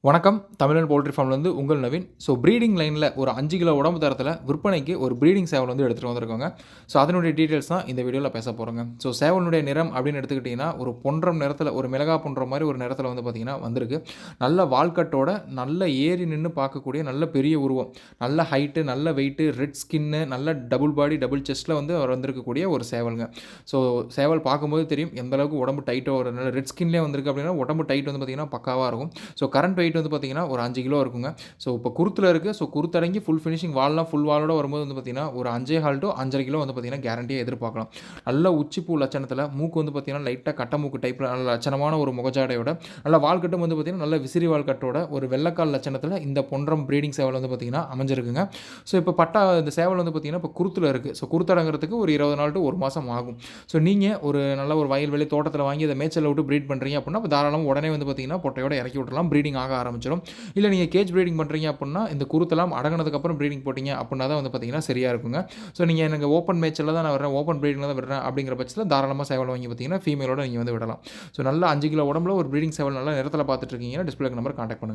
வணக்கம். தமிழன் போல்ட்ரி ஃபார்ம்லேருந்து உங்கள் நவீன். ஸோ ப்ரீடிங் லைனில் ஒரு 5 கிலோ உடம்பு தரத்தில் விற்பனைக்கு ஒரு ப்ரீடிங் சேவல் வந்து எடுத்துகிட்டு வந்திருக்கோங்க. ஸோ அதனுடைய டீட்டெயில்ஸ் தான் இந்த வீடியோவில் பேச போகிறோங்க. ஸோ சேவலுடைய நிறம் அப்படின்னு எடுத்துக்கிட்டிங்கன்னா ஒரு பொன்றம் நிறத்தில், ஒரு மிளகா பொன்ற மாதிரி ஒரு நிறத்தில் வந்து பார்த்திங்கன்னா வந்திருக்கு. நல்ல வால்கட்டோட நல்ல ஏறி நின்று பார்க்கக்கூடிய நல்ல பெரிய உருவம், நல்ல ஹைட்டு, நல்ல வெயிட்டு, ரெட் ஸ்கின்னு, நல்ல டபுள் பாடி டபுள் செஸ்ட்டில் வந்து அவர் வந்திருக்கக்கூடிய ஒரு சேவலுங்க. ஸோ சேவல் பார்க்கும்போது தெரியும் எந்தளவுக்கு உடம்பு டைட்டாக ஒரு நல்ல ரெட் ஸ்கின்லேயே வந்திருக்கு அப்படின்னா உடம்பு டைட் வந்து பார்த்திங்கன்னா பக்காவாக இருக்கும். ஸோ கரண்ட் வெயிட் வந்து பார்த்தீங்கன்னா ஒரு 5 கிலோ இருக்குங்க. ஸோ இப்போ குருத்தில் இருக்குது. ஸோ குருத்தடங்கி ஃபுல் ஃபினிஷிங் வால்லாம் ஃபுல் வாலோட வரும்போது வந்து பார்த்தீங்கன்னா ஒரு 5.25 to 5.5 கிலோ வந்து பார்த்தீங்கன்னா கேரண்டியாக எதிர்பார்க்கலாம். நல்ல உச்சிப்பூ லட்சணத்தில் மூக்கு வந்து பார்த்தீங்கன்னா லைட்டாக கட்ட மூக்கு டைப்பில் நல்ல லட்சணமான ஒரு முகஜாடையோட நல்ல வால்கட்டும் வந்து பார்த்தீங்கன்னா நல்ல விசிறி வால்கட்டோட ஒரு வெள்ளக்கால் லட்சணத்தில் இந்த பொன்றம் ப்ரீடிங் சேவல் வந்து பார்த்தீங்கன்னா அமைஞ்சிருக்குங்க. ஸோ இப்போ இந்த சேவல் வந்து பார்த்தீங்கன்னா இப்போ குருத்தில் இருக்குது. ஸோ குருத்தடங்கிறதுக்கு ஒரு 20 நாள் to 1 மாதம் ஆகும். ஸோ நீங்கள் ஒரு நல்ல ஒரு வயல்வெளி தோட்டத்தில் வாங்கி அதை மேய்ச்சலில் விட்டு ப்ரீட் பண்ணுறீங்க அப்படின்னா தாராளமாக உடனே வந்து பார்த்தீங்கன்னா பொட்டையோட இறக்கி விட்டுறலாம். ப்ரீடிங் ஆக ஆரம்பிச்சிடும். இல்லை நீங்கள் கேஜ் ப்ரீடிங் பண்ணுறீங்க அப்படின்னா இந்த குருத்தெல்லாம் அடங்கினதுக்கப்புறம் ப்ரீடிங் போட்டிங்க அப்படின்னா தான் வந்து பார்த்தீங்கன்னா சரியாக இருக்குங்க. ஸோ நீங்கள் எனக்கு ஓப்பன் மேய்ச்சலில் தான் நான் வரேன், ஓப்பன் ப்ரீடிங்கில் தான் விடுறேன் அப்படிங்கிற பட்சத்தில் தாராளமாக சேவல் வாங்கி பார்த்தீங்கன்னா ஃபீமேலோட நீங்கள் வந்து விடலாம். ஸோ நல்ல 5 கிலோ உடம்புல ஒரு ப்ரீடிங் சேவல் நல்ல நிறத்தில் பார்த்துட்டு இருக்கீங்கன்னா டிஸ்பிளே நம்பர் கான்டாக்ட் பண்ணுங்கள்.